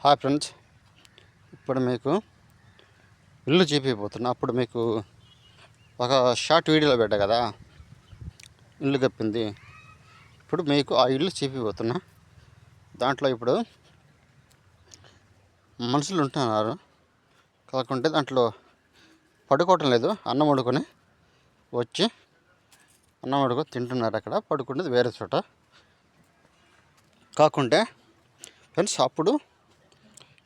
Hi friends, ఇప్పుడు మీకు ఇల్లు చూపించబోతున్నా. అప్పుడు మీకు ఒక షార్ట్ వీడియోలో పెట్టా కదా ఇల్లు కప్పింది. ఇప్పుడు మీకు ఆ ఇల్లు చూపించబోతున్నా. దాంట్లో ఇప్పుడు మనుషులు ఉంటున్నారు, కాకుంటే దాంట్లో పడుకోవటం లేదు. అన్నం వండుకొని వచ్చి అన్నం వండుకొని తింటున్నారు. అక్కడ పడుకునేది వేరే చోట. కాకుంటే ఫ్రెండ్స్, అప్పుడు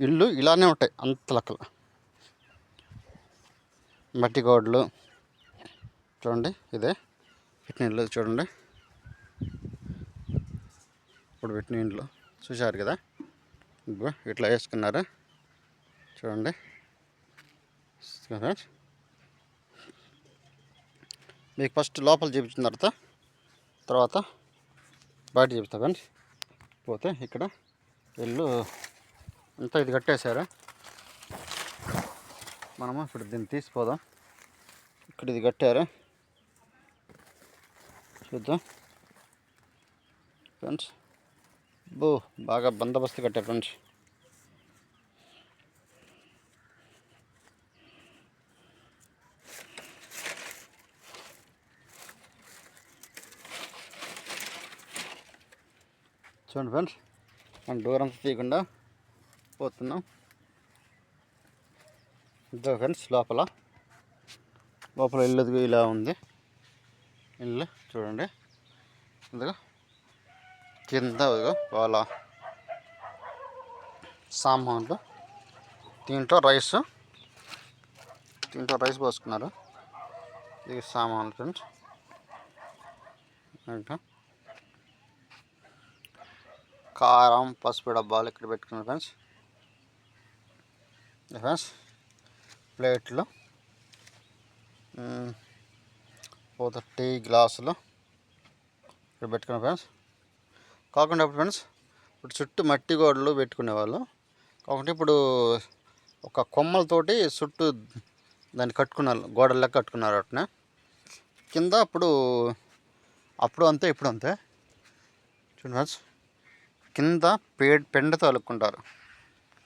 ఇల్లు ఇలానే ఉంటాయి. అంత లెక్కలు మట్టి గోడలు చూడండి. ఇదే పెట్టిన ఇల్లు చూడండి. ఇప్పుడు పెట్టిన ఇంట్లో చూశారు కదా, ఇట్లా వేసుకున్నారు చూడండి. మీకు ఫస్ట్ లోపల చూపించిన తర్వాత బయట చూపిస్తా ఫ్రెండ్స్. పోతే ఇక్కడ ఇల్లు అంతా ఇది కట్టేశారు. మనము ఇప్పుడు దీన్ని తీసిపోదాం. ఇక్కడ ఇది కట్టారు, చూద్దాం ఫ్రెండ్స్. బాగా బందోబస్తు కట్టారు ఫ్రెండ్స్. చూడండి ఫ్రెండ్స్, మనం డోర్ అంతా తీయకుండా పోతున్నాం. ఇదో ఫ్రెండ్స్, లోపల ఇల్లు ఇలా ఉంది. ఇల్లు చూడండి. ఇదిగో కింద వాళ్ళ సామాన్లు. దీంట్లో రైస్ పోసుకున్నారు. ఇది సామాన్లు ఫ్రెండ్స్. కారం, పసుపు డబ్బాలు ఇక్కడ పెట్టుకున్నారు ఫ్రెండ్స్. ప్లేట్లు, పోతే టీ గ్లాసులు ఇక్కడ పెట్టుకున్నారు ఫ్రెండ్స్. కాకుండా ఫ్రెండ్స్, ఇప్పుడు చుట్టూ మట్టి గోడలు పెట్టుకునేవాళ్ళు. కాకుంటే ఇప్పుడు ఒక కొమ్మలతోటి చుట్టూ దాన్ని కట్టుకున్నారు, గోడల్లా కట్టుకున్నారు. వాటిని కింద అప్పుడు అంతే, ఇప్పుడు అంతే. చూడండి ఫ్రెండ్స్, కింద పెండతో అలుక్కుంటారు.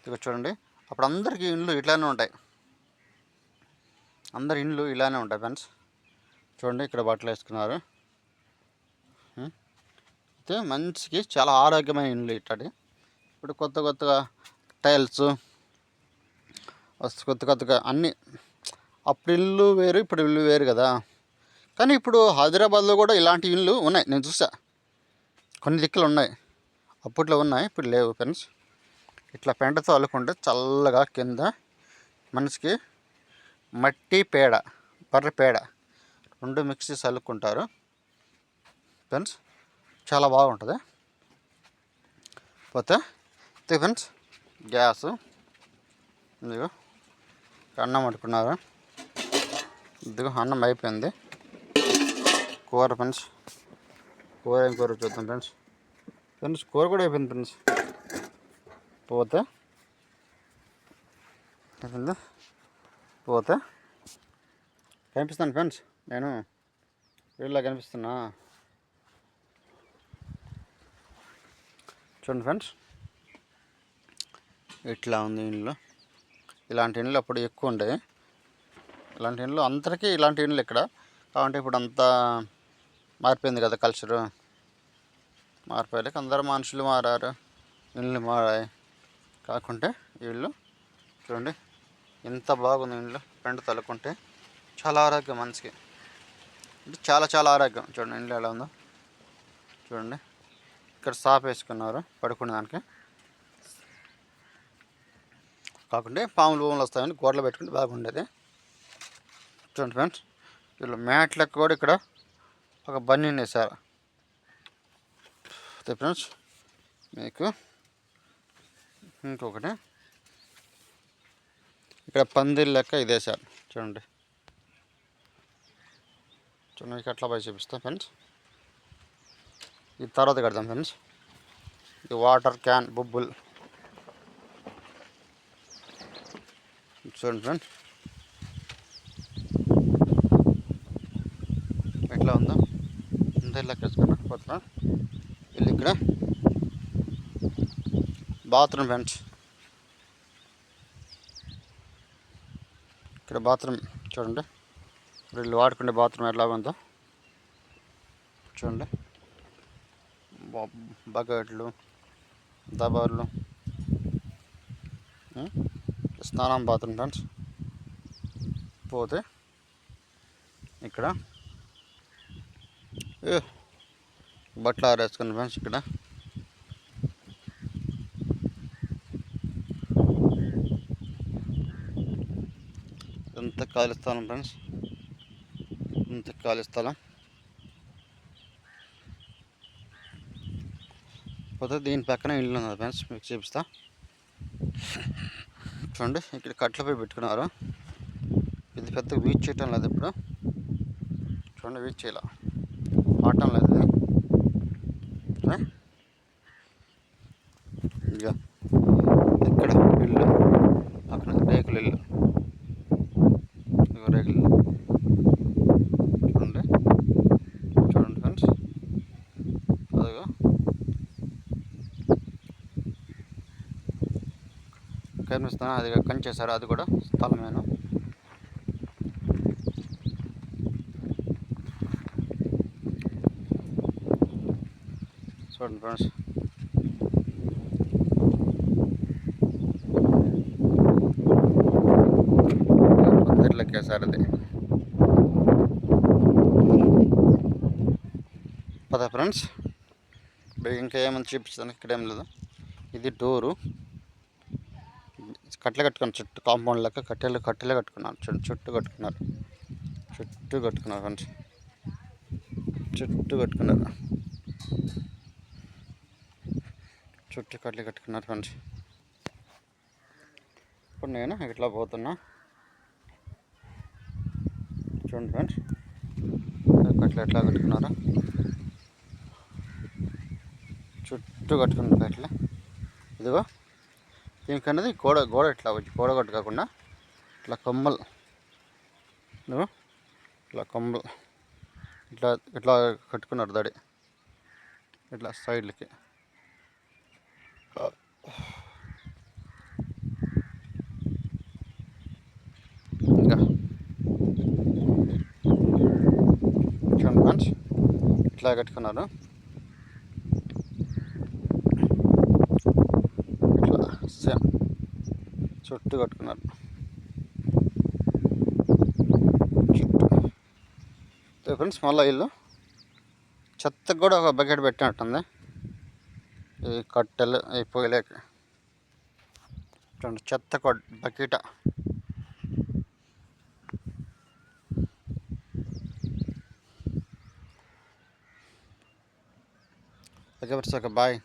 ఇక చూడండి, అప్పుడు అందరికీ ఇండ్లు ఇట్లానే ఉంటాయి. అందరి ఇండ్లు ఇలానే ఉంటాయి ఫ్రెండ్స్. చూడండి, ఇక్కడ బట్టలు వేసుకున్నారు. అయితే మనిషికి చాలా ఆరోగ్యమైన ఇండ్లు ఇట్లాంటి. ఇప్పుడు కొత్తగా టైల్స్ కొత్తగా అన్నీ. అప్పుడు ఇల్లు వేరు, ఇప్పుడు ఇల్లు వేరు కదా. కానీ ఇప్పుడు హైదరాబాద్లో కూడా ఇలాంటి ఇల్లు ఉన్నాయి, నేను చూసా. కొన్ని దిక్కులు ఉన్నాయి, అప్పట్లో ఉన్నాయి, ఇప్పుడు లేవు ఫ్రెండ్స్. ఇట్లా పెంటతో అల్లుకుంటే చల్లగా కింద మనిషికి మట్టి పేడ, బర్రె పేడ రెండు మిక్స్ చేసి అల్లుకుంటారు ఫ్రెండ్స్. చాలా బాగుంటుంది. పోతే ఫ్రెండ్స్, గ్యాసు ఇదిగో అన్నం వండుకున్నారు. ఇదిగో అన్నం అయిపోయింది. కూర ఫ్రెండ్స్, ఏం కూర చూద్దాం ఫ్రెండ్స్. కూర కూడా అయిపోయింది ఫ్రెండ్స్. పోతే కనిపిస్తాను ఫ్రెండ్స్, నేను వీళ్ళ కనిపిస్తున్నా. చూడండి ఫ్రెండ్స్, ఇట్లా ఉంది ఇల్లు. ఇలాంటి ఇండ్లు అప్పుడు ఎక్కువ ఉండేవి. ఇలాంటి ఇండ్లు అందరికీ ఇలాంటి ఇండ్లు ఇక్కడ. కాబట్టి ఇప్పుడు అంతా మారిపోయింది కదా, కల్చరు మారిపోయాక అందరు మనుషులు మారారు, ఇల్లు మారాయి. కాకుంటే ఇల్లు చూడండి ఎంత బాగుంది. ఇల్లు పెంట తలుకుంటే చాలా ఆరోగ్యం మనిషికి, అంటే చాలా ఆరోగ్యం. చూడండి ఇల్లు ఎలా ఉందో చూడండి. ఇక్కడ సాప్ వేసుకున్నారు పడుకునే దానికి. కాకుంటే పాములు వస్తాయని గోడలు పెట్టుకుంటే బాగుండేది. చూడండి ఫ్రెండ్స్, వీళ్ళు మ్యాట్లకు కూడా ఇక్కడ ఒక బన్నీ వేశారు. అయితే ఫ్రెండ్స్, మీకు ఇంకొకటి ఇక్కడ పందిరి లెక్క ఇది వేశారు చూడండి. మీకు అట్లా పోయి చూపిస్తా ఫ్రెండ్స్. ఇది తర్వాత కడదాం ఫ్రెండ్స్. ఇది వాటర్ క్యాన్ బుబ్బుల్ చూడండి ఫ్రెండ్స్ ఎట్లా ఉందో. ఇంత లెక్క వేసుకున్నా పోతున్నా. వీళ్ళు ఇక్కడ బాత్రూమ్ ఫ్రెండ్స్. ఇక్కడ బాత్రూమ్ చూడండి, వీళ్ళు వాడుకునే బాత్రూమ్ ఎట్లా ఉందో చూడండి. బకెట్లు, దబార్లు, స్నానం బాత్రూమ్ ఫ్రెండ్స్. పోతే ఇక్కడ బట్టలు ఆరేసుకుని ఫ్రెండ్స్. ఇక్కడ ఎంత ఖాళీ స్థలం ఫ్రెండ్స్, ఇంత ఖాళీ స్థలం. పోతే దీని పక్కన ఇల్లు ఉన్నది ఫ్రెండ్స్, మీకు చూపిస్తా చూడండి. ఇక్కడ కట్లపై పెట్టుకున్నారు. ఇది పెద్ద వీచ్ చేయటం లేదు ఇప్పుడు చూడండి, వీచ్ చేయాల ఆడటం లేదు ఇది. ఇక ఇక్కడ ఇల్లు పక్కన రేకుల ఇల్లు, రేకుల ఇల్లు చూడండి. చూడండి ఫ్రెండ్స్, అదిగో కనిపిస్తున్నా, అది కంచేశారు, అది కూడా స్థలమేను. చూడండి ఫ్రెండ్స్, పందిర్లకేసారు అది. పద ఫ్రెండ్స్, ఇంకా ఏమైనా చూపిస్తాను. ఇక్కడ ఏం లేదు. ఇది డోరు, కట్టెలు కట్టుకున్నారు చుట్టూ, కాంపౌండ్ లెక్క కట్టెలే కట్టుకున్నారు. చుట్టూ కట్టుకున్నారు ఫ్రెండ్స్, చుట్టూ కట్టుకున్నారు, చుట్టూ కట్టెలు కట్టుకున్నారు ఫ్రెండ్స్. ఇప్పుడు నేను ఇట్లా పోతున్నా చూడండి ఫ్రెండ్స్, కట్టెలు ఎట్లా కట్టుకున్నారో చుట్టూ కట్టుకున్నారు కట్టెలు. ఇదిగో దీనికన్నది గోడ ఇట్లా వచ్చి గోడ కట్టుకోకుండా ఇట్లా కొమ్మలు, ఇట్లా కొమ్మలు ఇట్లా ఇట్లా కట్టుకున్నారు దడి, ఇట్లా సైడ్లకి. ఇంకా చూడండి ఫ్రెండ్స్, ఇట్లా కట్టుకున్నారు. ఇట్లా సేమ్ చుట్టూ కట్టుకున్నారు. ఫ్రెండ్స్ మళ్ళీ ఇల్లు చెత్తకు కూడా ఒక బకెట్ పెట్టినట్టుంది. ఈ కట్టెలు ఈ పొయ్యిలేక చూడండి, చెత్త bucket. Okay friends, okay bye.